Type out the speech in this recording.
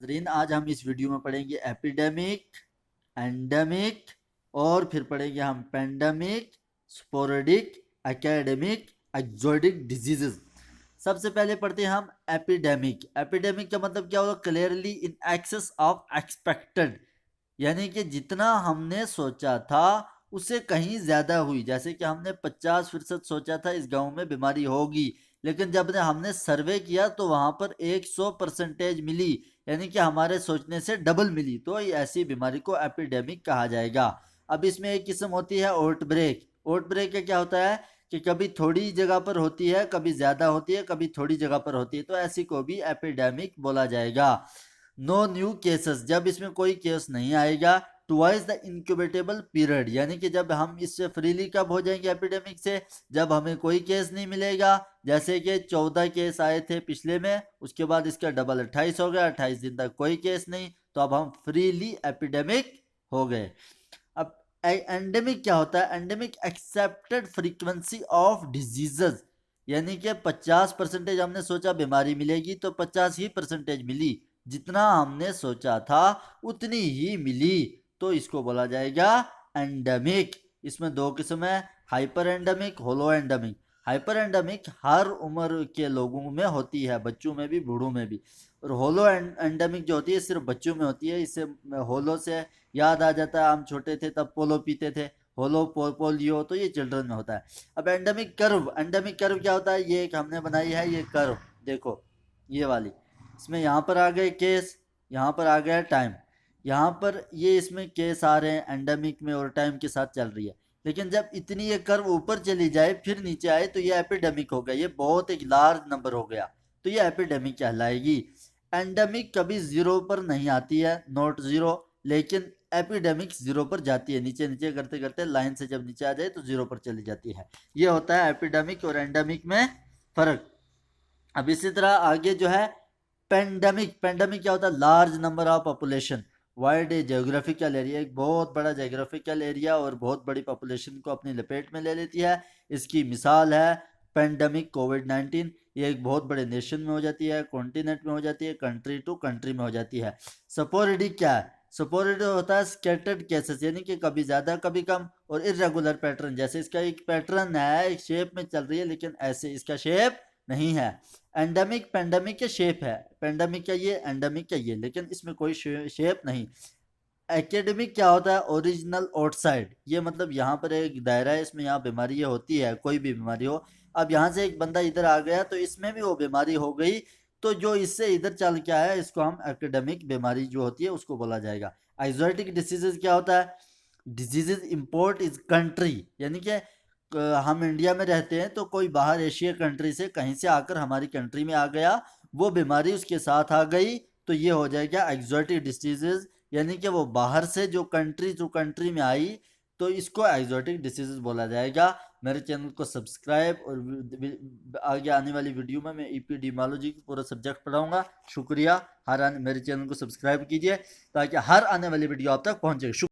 नाज़रीन, आज हम इस वीडियो में पढ़ेंगे एपिडेमिक, एंडेमिक और फिर पढ़ेंगे हम pandemic, sporadic, academic, exotic diseases. सबसे पहले पढ़ते हैं हम एपिडेमिक। एपिडेमिक का मतलब क्या होगा? Clearly in excess of expected, यानी कि जितना हमने सोचा था उससे कहीं ज्यादा हुई। जैसे कि हमने 50% सोचा था इस गांव में बीमारी होगी, लेकिन जब हमने सर्वे किया तो वहां पर 100% मिली, यानी कि हमारे सोचने से डबल मिली। तो ऐसी बीमारी को एपिडेमिक कहा जाएगा। अब इसमें एक किस्म होती है आउटब्रेक। आउटब्रेक का क्या होता है कि कभी थोड़ी जगह पर होती है, कभी ज्यादा होती है, कभी थोड़ी जगह पर होती है, तो ऐसी को भी एपिडेमिक बोला जाएगा। नो न्यू केसेस, जब इसमें कोई केस नहीं आएगा। टुवाइस द इनक्यूबेटेबल पीरियड, यानी कि जब हम इससे फ्रीली कब हो जाएंगे एपिडेमिक से? जब हमें कोई केस नहीं मिलेगा। जैसे कि 14 केस आए थे पिछले में, उसके बाद इसका डबल 28 हो गया, 28 दिन तक कोई केस नहीं, तो अब हम फ्रीली एपिडेमिक हो गए। अब एंडेमिक क्या होता है? Endemic accepted frequency of diseases, यानी कि 50% हमने सोचा बीमारी मिलेगी तो 50 ही % मिली। जितना हमने सोचा था उतनी ही मिली, तो इसको बोला जाएगा एंडेमिक। इसमें दो किस्म है, हाइपर एंडेमिक, होलो एंडेमिक। हाइपर एंडेमिक हर उम्र के लोगों में होती है, बच्चों में भी बूढ़ों में भी। और होलो एंडेमिक जो होती है सिर्फ बच्चों में होती है। इससे होलो से याद आ जाता है, हम छोटे थे तब पोलो पीते थे, होलो पोलियो, तो ये चिल्ड्रन में होता है। अब एंडेमिक कर्व, एंडेमिक कर्व क्या होता है? ये एक हमने बनाई है ये कर्व, देखो ये वाली। इसमें यहाँ पर आ गए केस, यहाँ पर आ गया टाइम, यहाँ पर ये इसमें केस आ रहे हैं एंडेमिक में और टाइम के साथ चल रही है। लेकिन जब इतनी ये कर्व ऊपर चली जाए फिर नीचे आए तो ये एपिडेमिक हो गया, ये बहुत एक लार्ज नंबर हो गया, तो ये एपिडेमिक कहलाएगी। एंडेमिक कभी जीरो पर नहीं आती है, नॉट जीरो, लेकिन एपिडेमिक जीरो पर जाती है। नीचे नीचे करते करते लाइन से जब नीचे आ जाए तो जीरो पर चली जाती है। ये होता है एपिडेमिक और एंडेमिक में फर्क। अब इसी तरह आगे जो है पेंडेमिक। पेंडेमिक क्या होता है? Large number of population, wide geographical area, एक बहुत बड़ा जियोग्राफिकल एरिया और बहुत बड़ी पॉपुलेशन को अपनी लपेट में ले लेती है। इसकी मिसाल है पेंडेमिक कोविड-19। ये एक बहुत बड़े नेशन में हो जाती है, कॉन्टिनेंट में हो जाती है, कंट्री टू कंट्री में हो जाती है। स्पोरेडिक क्या है? स्पोरेडिक होता है स्कैटर्ड केसेस, यानी कि कभी ज्यादा कभी कम, और इरेगुलर पैटर्न। जैसे इसका एक पैटर्न है, एक शेप में चल रही है, लेकिन ऐसे इसका शेप नहीं है। एंडेमिक पेंडेमिक के शेप है, पेंडेमिक का ये, एंडेमिक का ये, लेकिन इसमें कोई शेप नहीं। एकेडमिक क्या होता है? ओरिजिनल आउटसाइड, ये मतलब यहाँ पर एक दायरा है, इसमें यहाँ बीमारी ये होती है, कोई भी बीमारी हो। अब यहाँ से एक बंदा इधर आ गया तो इसमें भी वो बीमारी हो गई, तो जो इससे इधर चल के आया इसको हम एकेडमिक बीमारी जो होती है उसको बोला जाएगा। एक्सोटिक डिसीजेज क्या होता है? डिजीजेज इम्पोर्ट इज कंट्री, यानी कि हम इंडिया में रहते हैं तो कोई बाहर एशिया कंट्री से कहीं से आकर हमारी कंट्री में आ गया, वो बीमारी उसके साथ आ गई, तो ये हो जाएगा एक्सोटिक डिसीजेज। यानी कि वो बाहर से जो कंट्री टू कंट्री में आई, तो इसको एक्सोटिक डिसीजेज बोला जाएगा। मेरे चैनल को सब्सक्राइब, और आगे आने वाली वीडियो में मैं एपिडेमियोलॉजी की पूरा सब्जेक्ट पढ़ाऊंगा। शुक्रिया। मेरे चैनल को सब्सक्राइब कीजिए ताकि हर आने वाली वीडियो आप तक पहुंचे।